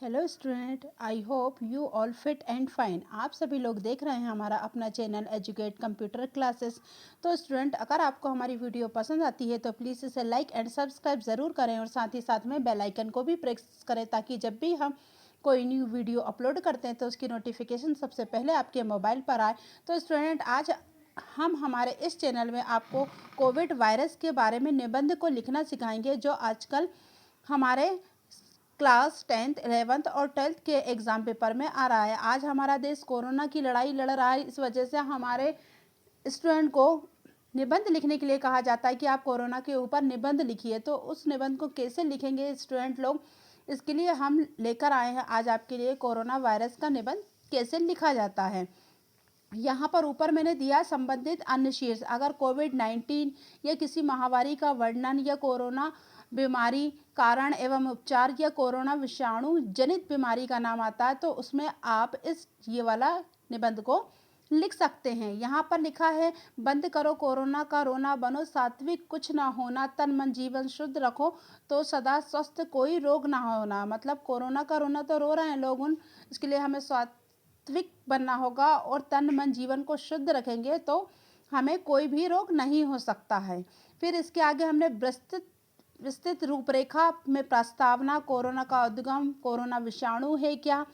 Hello student, I hope you all fit and fine. आप सभी लोग देख रहे हैं हमारा अपना चैनल एजुकेट कंप्यूटर क्लासेस। तो स्टूडेंट, अगर आपको हमारी वीडियो पसंद आती है तो प्लीज़ इसे लाइक एंड सब्सक्राइब ज़रूर करें और साथ ही साथ में बेल आइकन को भी प्रेस करें ताकि जब भी हम कोई न्यू वीडियो अपलोड करते हैं तो उसकी नोटिफिकेशन सबसे पहले आपके मोबाइल पर आए। तो स्टूडेंट, आज हम हमारे इस चैनल में आपको कोविड वायरस के बारे में निबंध को लिखना सिखाएंगे जो आजकल हमारे क्लास 10th 11th और 12th के एग्ज़ाम पेपर में आ रहा है। आज हमारा देश कोरोना की लड़ाई लड़ रहा है, इस वजह से हमारे स्टूडेंट को निबंध लिखने के लिए कहा जाता है कि आप कोरोना के ऊपर निबंध लिखिए। तो उस निबंध को कैसे लिखेंगे स्टूडेंट लोग, इसके लिए हम लेकर आए हैं आज आपके लिए कोरोना वायरस का निबंध कैसे लिखा जाता है। यहाँ पर ऊपर मैंने दिया संबंधित अन्य शीर्ष। अगर कोविड-19 या किसी महामारी का वर्णन या कोरोना बीमारी कारण एवं उपचार या कोरोना विषाणु जनित बीमारी का नाम आता है तो उसमें आप ये वाला निबंध को लिख सकते हैं। यहाँ पर लिखा है, बंद करो कोरोना का रोना, बनो सात्विक कुछ ना होना, तन मन जीवन शुद्ध रखो तो सदा स्वस्थ कोई रोग ना होना। मतलब कोरोना का रोना तो रो रहे हैं लोग, इसके लिए हमें सात्विक बनना होगा और तन मन जीवन को शुद्ध रखेंगे तो हमें कोई भी रोग नहीं हो सकता है। फिर इसके आगे हमने विस्तृत रूपरेखा में प्रस्तावना, कोरोना का उद्गम, कोरोना विषाणु है क्या,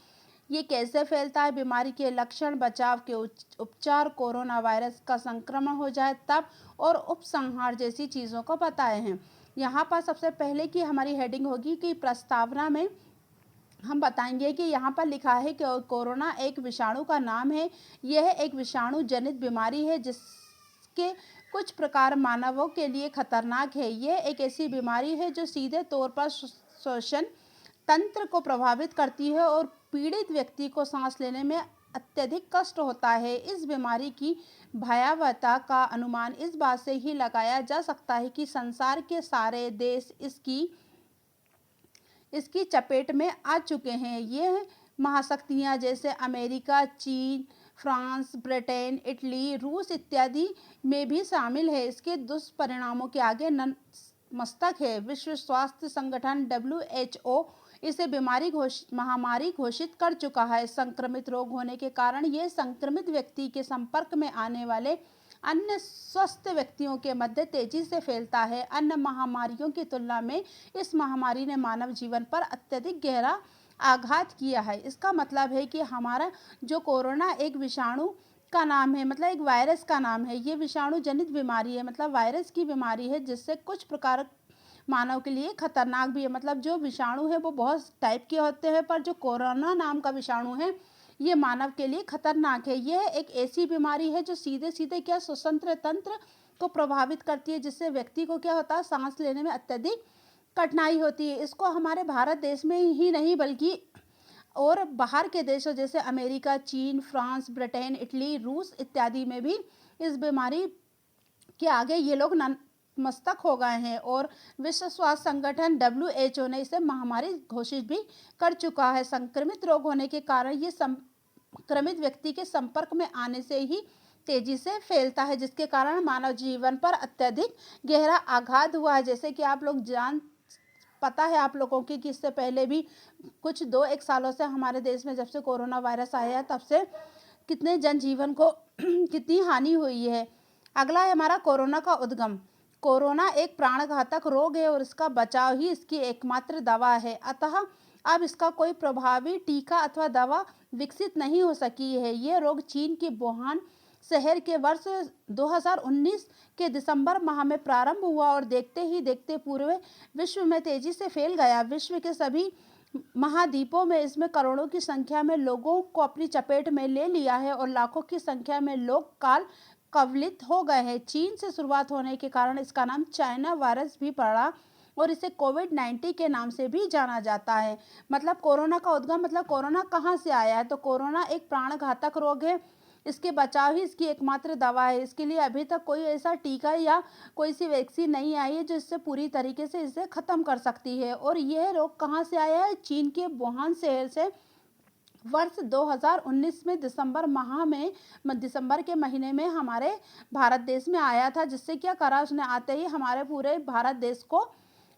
ये कैसे फैलता है, बीमारी के लक्षण, बचाव के उपचार, कोरोना वायरस का संक्रमण हो जाए तब, और उपसंहार जैसी चीज़ों को बताए हैं। यहाँ पर सबसे पहले की हमारी हेडिंग होगी कि प्रस्तावना में हम बताएंगे कि यहाँ पर लिखा है कि कोरोना एक विषाणु का नाम है। यह एक विषाणु जनित बीमारी है जिसके कुछ प्रकार मानवों के लिए खतरनाक है। यह एक ऐसी बीमारी है जो सीधे तौर पर श्वसन तंत्र को प्रभावित करती है और पीड़ित व्यक्ति को सांस लेने में अत्यधिक कष्ट होता है। इस बीमारी की भयावहता का अनुमान इस बात से ही लगाया जा सकता है कि संसार के सारे देश इसकी चपेट में आ चुके हैं। ये महाशक्तियाँ जैसे अमेरिका, चीन, फ्रांस, ब्रिटेन, इटली, रूस इत्यादि में भी शामिल है। इसके दुष्परिणामों के आगे नतमस्तक है। विश्व स्वास्थ्य संगठन WHO इसे महामारी घोषित कर चुका है। संक्रमित रोग होने के कारण ये संक्रमित व्यक्ति के संपर्क में आने वाले अन्य स्वस्थ व्यक्तियों के मध्य तेजी से फैलता है। अन्य महामारियों की तुलना में इस महामारी ने मानव जीवन पर अत्यधिक गहरा आघात किया है। इसका मतलब है कि हमारा जो कोरोना एक विषाणु का नाम है, मतलब एक वायरस का नाम है। ये विषाणु जनित बीमारी है, मतलब वायरस की बीमारी है जिससे कुछ प्रकार मानव के लिए खतरनाक भी है। मतलब जो विषाणु है वो बहुत टाइप के होते हैं, पर जो कोरोना नाम का विषाणु है ये मानव के लिए खतरनाक है। यह एक ऐसी बीमारी है जो सीधे सीधे क्या श्वसन तंत्र को प्रभावित करती है, जिससे व्यक्ति को क्या होता है, सांस लेने में अत्यधिक कठिनाई होती है। इसको हमारे भारत देश में ही नहीं बल्कि और बाहर के देशों जैसे अमेरिका, चीन, फ्रांस, ब्रिटेन, इटली, रूस इत्यादि में भी इस बीमारी के आगे ये लोग नतमस्तक हो गए हैं और विश्व स्वास्थ्य संगठन WHO ने इसे महामारी घोषित भी कर चुका है। संक्रमित रोग होने के कारण ये संक्रमित व्यक्ति के संपर्क में आने से ही तेजी से फैलता है, जिसके कारण मानव जीवन पर अत्यधिक गहरा आघात हुआ है। जैसे कि आप लोग पता है आप लोगों की कि इससे पहले भी कुछ 2-1 सालों से हमारे देश में जब से कोरोना वायरस आया है तब से कितने जनजीवन को कितनी हानि हुई है। अगला है हमारा कोरोना का उद्गम। कोरोना एक प्राणघातक रोग है और इसका बचाव ही इसकी एकमात्र दवा है। अतः अब इसका कोई प्रभावी टीका अथवा दवा विकसित नहीं हो सकी है। ये रोग चीन के वुहान शहर के वर्ष 2019 के दिसंबर माह में प्रारंभ हुआ और देखते ही देखते पूरे विश्व में तेजी से फैल गया। विश्व के सभी महाद्वीपों में इसमें करोड़ों की संख्या में लोगों को अपनी चपेट में ले लिया है और लाखों की संख्या में लोग काल कवलित हो गए हैं। चीन से शुरुआत होने के कारण इसका नाम चाइना वायरस भी पड़ा और इसे कोविड-19 के नाम से भी जाना जाता है। मतलब कोरोना का उद्गम, मतलब कोरोना कहाँ से आया है, तो कोरोना एक प्राणघातक रोग है। इसके बचाव ही इसकी एकमात्र दवा है। इसके लिए अभी तक कोई ऐसा टीका या कोई सी वैक्सीन नहीं आई है जो इससे पूरी तरीके से इसे ख़त्म कर सकती है। और यह रोग कहाँ से आया है, चीन के वुहान शहर से वर्ष 2019 में दिसंबर के महीने में हमारे भारत देश में आया था, जिससे क्या करा उसने, आते ही हमारे पूरे भारत देश को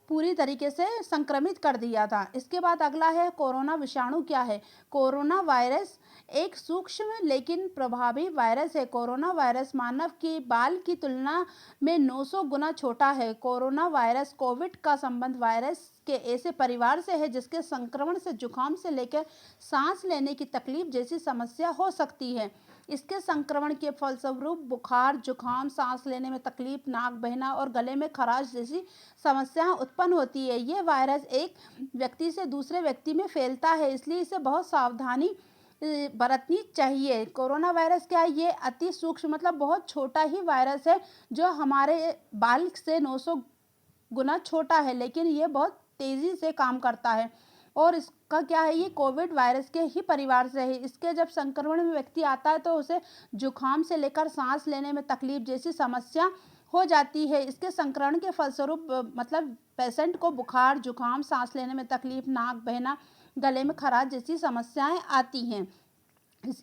पूरी तरीके से संक्रमित कर दिया था। इसके बाद अगला है कोरोना विषाणु क्या है? कोरोना वायरस एक सूक्ष्म लेकिन प्रभावी वायरस है। कोरोना वायरस मानव के बाल की तुलना में 900 गुना छोटा है। कोरोना वायरस कोविड का संबंध वायरस के ऐसे परिवार से है जिसके संक्रमण से जुकाम से लेकर सांस लेने की तकलीफ जैसी समस्या हो सकती है। इसके संक्रमण के फलस्वरूप बुखार, जुकाम, सांस लेने में तकलीफ, नाक बहना और गले में खराश जैसी समस्याएं उत्पन्न होती है। ये वायरस एक व्यक्ति से दूसरे व्यक्ति में फैलता है, इसलिए इसे बहुत सावधानी बरतनी चाहिए। कोरोना वायरस क्या है? ये अति सूक्ष्म मतलब बहुत छोटा ही वायरस है जो हमारे बाल से 900 गुना छोटा है, लेकिन ये बहुत तेज़ी से काम करता है। और इसका क्या है, ये कोविड वायरस के ही परिवार से है। इसके जब संक्रमण में व्यक्ति आता है तो उसे जुकाम से लेकर सांस लेने में तकलीफ जैसी समस्या हो जाती है। इसके संक्रमण के फलस्वरूप मतलब पेशेंट को बुखार, जुकाम, सांस लेने में तकलीफ, नाक बहना, गले में खराश जैसी समस्याएं आती हैं।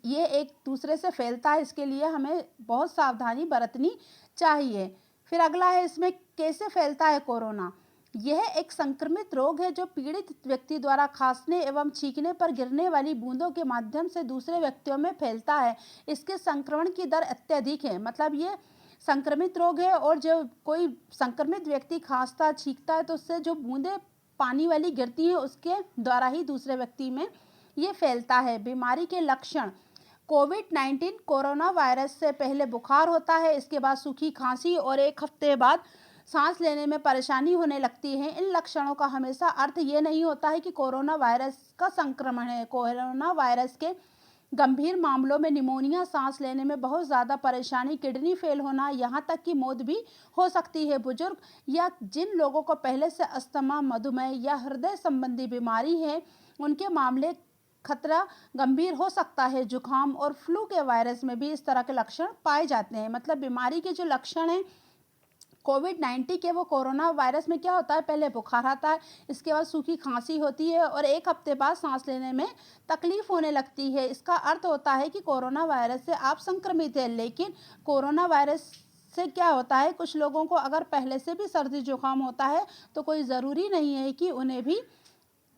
ये एक दूसरे से फैलता है, इसके लिए हमें बहुत सावधानी बरतनी चाहिए। फिर अगला है इसमें कैसे फैलता है कोरोना? यह एक संक्रमित रोग है जो पीड़ित व्यक्ति द्वारा खांसने एवं छींकने पर गिरने वाली बूंदों के माध्यम से दूसरे व्यक्तियों में फैलता है। इसके संक्रमण की दर अत्यधिक है, मतलब ये संक्रमित रोग है और जो कोई संक्रमित व्यक्ति खांसता छींकता है तो उससे जो बूंदें पानी वाली गिरती हैं उसके द्वारा ही दूसरे व्यक्ति में ये फैलता है। बीमारी के लक्षण: कोविड-19 कोरोना वायरस से पहले बुखार होता है, इसके बाद सूखी खांसी और 1 हफ्ते बाद सांस लेने में परेशानी होने लगती है। इन लक्षणों का हमेशा अर्थ ये नहीं होता है कि कोरोना वायरस का संक्रमण है। कोरोना वायरस के गंभीर मामलों में निमोनिया, सांस लेने में बहुत ज़्यादा परेशानी, किडनी फेल होना, यहाँ तक कि मौत भी हो सकती है। बुजुर्ग या जिन लोगों को पहले से अस्थमा, मधुमेह या हृदय संबंधी बीमारी है, उनके मामले खतरा गंभीर हो सकता है। जुकाम और फ्लू के वायरस में भी इस तरह के लक्षण पाए जाते हैं। मतलब बीमारी के जो लक्षण हैं कोविड-19 के, वो कोरोना वायरस में क्या होता है, पहले बुखार आता है, इसके बाद सूखी खांसी होती है और 1 हफ्ते बाद सांस लेने में तकलीफ होने लगती है। इसका अर्थ होता है कि कोरोना वायरस से आप संक्रमित हैं। लेकिन कोरोना वायरस से क्या होता है, कुछ लोगों को अगर पहले से भी सर्दी जुकाम होता है तो कोई ज़रूरी नहीं है कि उन्हें भी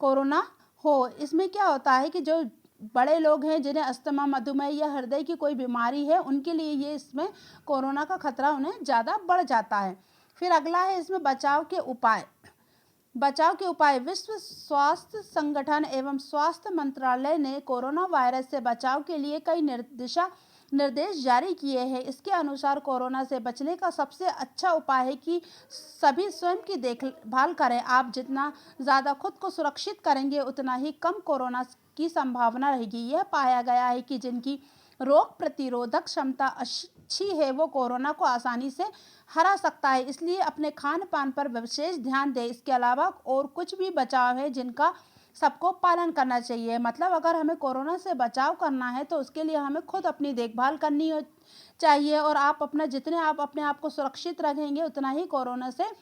कोरोना हो। इसमें क्या होता है कि जो बड़े लोग हैं जिन्हें अस्थमा, मधुमेह या हृदय की कोई बीमारी है, उनके लिए ये इसमें कोरोना का खतरा उन्हें ज़्यादा बढ़ जाता है। फिर अगला है इसमें बचाव के उपाय। विश्व स्वास्थ्य संगठन एवं स्वास्थ्य मंत्रालय ने कोरोना वायरस से बचाव के लिए कई निर्देश जारी किए हैं। इसके अनुसार कोरोना से बचने का सबसे अच्छा उपाय है कि सभी स्वयं की देखभाल करें। आप जितना ज़्यादा खुद को सुरक्षित करेंगे उतना ही कम कोरोना की संभावना रहेगी। यह पाया गया है कि जिनकी रोग प्रतिरोधक क्षमता अच्छी है वो कोरोना को आसानी से हरा सकता है। इसलिए अपने खान पान पर विशेष ध्यान दें। इसके अलावा और कुछ भी बचाव है जिनका सबको पालन करना चाहिए। मतलब अगर हमें कोरोना से बचाव करना है तो उसके लिए हमें खुद अपनी देखभाल करनी चाहिए और जितने आप अपने आप को सुरक्षित रखेंगे उतना ही कोरोना से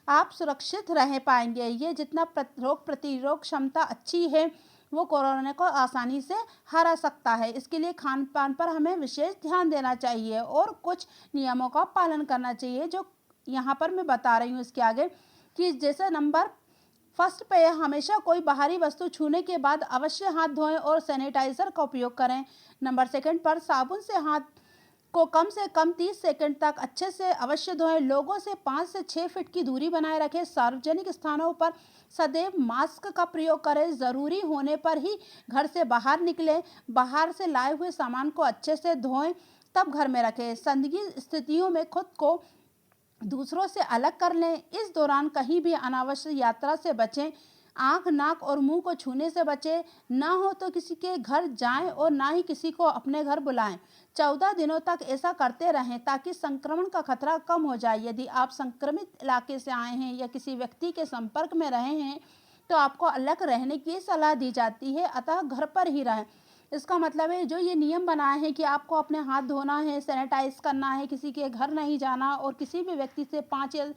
आप सुरक्षित रह पाएंगे। ये जितना रोग प्रतिरोधक क्षमता अच्छी है वो कोरोना को आसानी से हरा सकता है। इसके लिए खान पान पर हमें विशेष ध्यान देना चाहिए और कुछ नियमों का पालन करना चाहिए जो यहाँ पर मैं बता रही हूँ इसके आगे, कि जैसे नंबर फर्स्ट पे हमेशा कोई बाहरी वस्तु छूने के बाद अवश्य हाथ धोएं और सैनिटाइजर का उपयोग करें। नंबर सेकंड पर साबुन से हाथ को कम से कम 30 सेकंड तक अच्छे से अवश्य धोएं। लोगों से 5 से 6 फीट की दूरी बनाए रखें। सार्वजनिक स्थानों पर सदैव मास्क का प्रयोग करें। ज़रूरी होने पर ही घर से बाहर निकलें। बाहर से लाए हुए सामान को अच्छे से धोएं तब घर में रखें। संदिग्ध स्थितियों में खुद को दूसरों से अलग कर लें। इस दौरान कहीं भी अनावश्यक यात्रा से बचें। आँख, नाक और मुंह को छूने से बचें। ना हो तो किसी के घर जाएं और ना ही किसी को अपने घर बुलाएं। 14 दिनों तक ऐसा करते रहें ताकि संक्रमण का खतरा कम हो जाए। यदि आप संक्रमित इलाके से आए हैं या किसी व्यक्ति के संपर्क में रहे हैं तो आपको अलग रहने की सलाह दी जाती है, अतः घर पर ही रहें। इसका मतलब है जो ये नियम बनाए हैं कि आपको अपने हाथ धोना है, सैनिटाइज करना है, किसी के घर नहीं जाना और किसी भी व्यक्ति से 5 या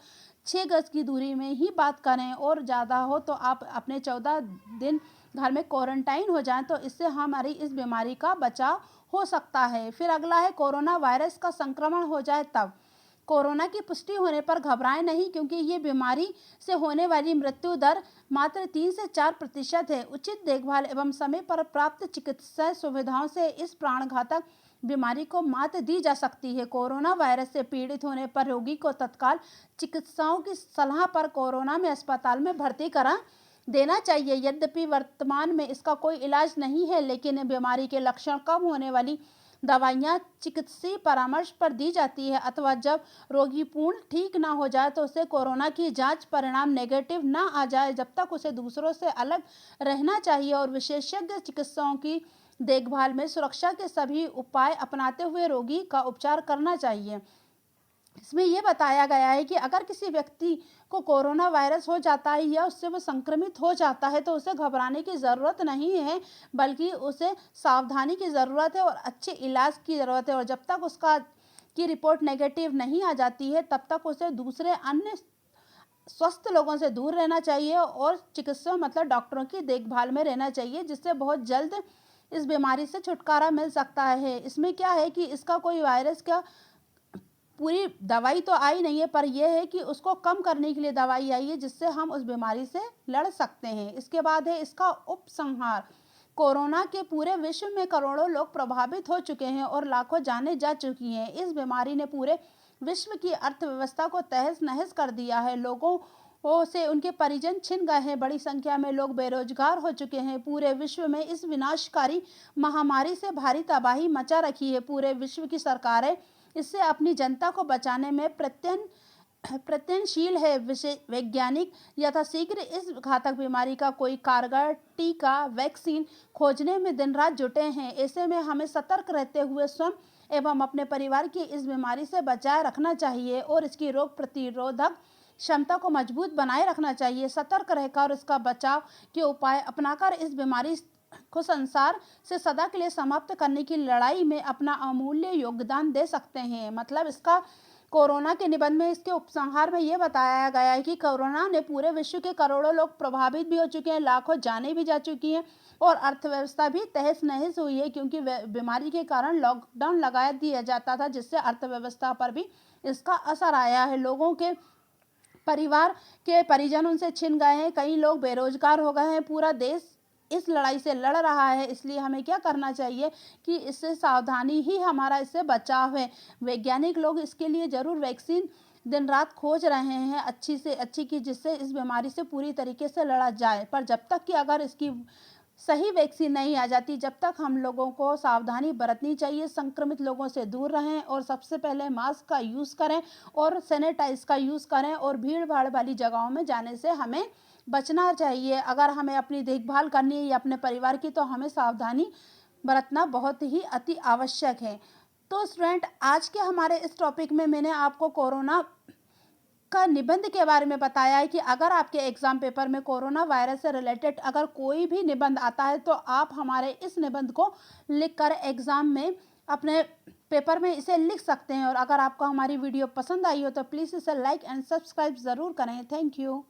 6 गज की दूरी में ही बात करें और ज़्यादा हो तो आप अपने 14 दिन घर में क्वारंटाइन हो जाएं, तो इससे हमारी इस बीमारी का बचाव हो सकता है। फिर अगला है कोरोना वायरस का संक्रमण हो जाए तब। कोरोना की पुष्टि होने पर घबराएं नहीं, क्योंकि ये बीमारी से होने वाली मृत्यु दर मात्र 3 से 4% है। उचित देखभाल एवं समय पर प्राप्त चिकित्सा सुविधाओं से इस प्राणघातक बीमारी को मात दी जा सकती है। कोरोना वायरस से पीड़ित होने पर रोगी को तत्काल चिकित्सकों की सलाह पर कोरोना में अस्पताल में भर्ती करा देना चाहिए। यद्यपि वर्तमान में इसका कोई इलाज नहीं है, लेकिन बीमारी के लक्षण कम होने वाली दवाइयाँ चिकित्सीय परामर्श पर दी जाती है, अथवा जब रोगी पूर्ण ठीक ना हो जाए तो उसे कोरोना की जांच परिणाम नेगेटिव ना आ जाए, जब तक उसे दूसरों से अलग रहना चाहिए और विशेषज्ञ चिकित्सकों की देखभाल में सुरक्षा के सभी उपाय अपनाते हुए रोगी का उपचार करना चाहिए। इसमें यह बताया गया है कि अगर किसी व्यक्ति को कोरोना वायरस हो जाता है या उससे वो संक्रमित हो जाता है तो उसे घबराने की ज़रूरत नहीं है, बल्कि उसे सावधानी की ज़रूरत है और अच्छे इलाज की ज़रूरत है। और जब तक उसका की रिपोर्ट नेगेटिव नहीं आ जाती है, तब तक उसे दूसरे अन्य स्वस्थ लोगों से दूर रहना चाहिए और चिकित्सक मतलब डॉक्टरों की देखभाल में रहना चाहिए, जिससे बहुत जल्द इस बीमारी से छुटकारा मिल सकता है। इसमें क्या है कि इसका कोई वायरस का पूरी दवाई तो आई नहीं है, पर यह है कि उसको कम करने के लिए दवाई आई है, जिससे हम उस बीमारी से लड़ सकते हैं। इसके बाद है इसका उपसंहार। कोरोना के पूरे विश्व में करोड़ों लोग प्रभावित हो चुके हैं और लाखों जानें जा चुकी हैं। इस बीमारी ने पूरे विश्व की अर्थव्यवस्था को तहस नहस कर दिया है। लोगों से उनके परिजन छिन गए हैं। बड़ी संख्या में लोग बेरोजगार हो चुके हैं। पूरे विश्व में इस विनाशकारी महामारी से भारी तबाही मचा रखी है। पूरे विश्व की सरकारें इससे अपनी जनता को बचाने में प्रयत्नशील है। वैज्ञानिक यथाशीघ्र इस घातक बीमारी का कोई कारगर टीका, वैक्सीन खोजने में दिन रात जुटे हैं। ऐसे में हमें सतर्क रहते हुए स्वयं एवं अपने परिवार की इस बीमारी से बचाए रखना चाहिए और इसकी रोग प्रतिरोधक क्षमता को मजबूत बनाए रखना चाहिए। सतर्क रहकर इसका बचाव के उपाय अपनाकर इस बीमारी को संसार से सदा के लिए समाप्त करने की लड़ाई में अपना अमूल्य योगदान दे सकते हैं। मतलब इसका कोरोना के निबंध में इसके उपसंहार में ये बताया गया है कि कोरोना ने पूरे विश्व के करोड़ों लोग प्रभावित भी हो चुके हैं, लाखों जानें भी जा चुकी हैं और अर्थव्यवस्था भी तहस नहस हुई है, क्योंकि बीमारी के कारण लॉकडाउन लगा दिया जाता था, जिससे अर्थव्यवस्था पर भी इसका असर आया है। लोगों के परिवार के परिजन उनसे छिन गए हैं, कई लोग बेरोजगार हो गए हैं। पूरा देश इस लड़ाई से लड़ रहा है, इसलिए हमें क्या करना चाहिए कि इससे सावधानी ही हमारा इससे बचाव है। वैज्ञानिक लोग इसके लिए ज़रूर वैक्सीन दिन रात खोज रहे हैं, अच्छी से अच्छी, की जिससे इस बीमारी से पूरी तरीके से लड़ा जाए। पर जब तक कि अगर इसकी सही वैक्सीन नहीं आ जाती, जब तक हम लोगों को सावधानी बरतनी चाहिए। संक्रमित लोगों से दूर रहें और सबसे पहले मास्क का यूज़ करें और सैनिटाइज का यूज़ करें और भीड़ भाड़ वाली जगहों में जाने से हमें बचना चाहिए। अगर हमें अपनी देखभाल करनी है या अपने परिवार की, तो हमें सावधानी बरतना बहुत ही अति आवश्यक है। तो स्टूडेंट, आज के हमारे इस टॉपिक में मैंने आपको कोरोना का निबंध के बारे में बताया है कि अगर आपके एग्जाम पेपर में कोरोना वायरस से रिलेटेड अगर कोई भी निबंध आता है, तो आप हमारे इस निबंध को लिखकर एग्जाम में अपने पेपर में इसे लिख सकते हैं। और अगर आपको हमारी वीडियो पसंद आई हो तो प्लीज़ इसे लाइक एंड सब्सक्राइब ज़रूर करें। Thank you.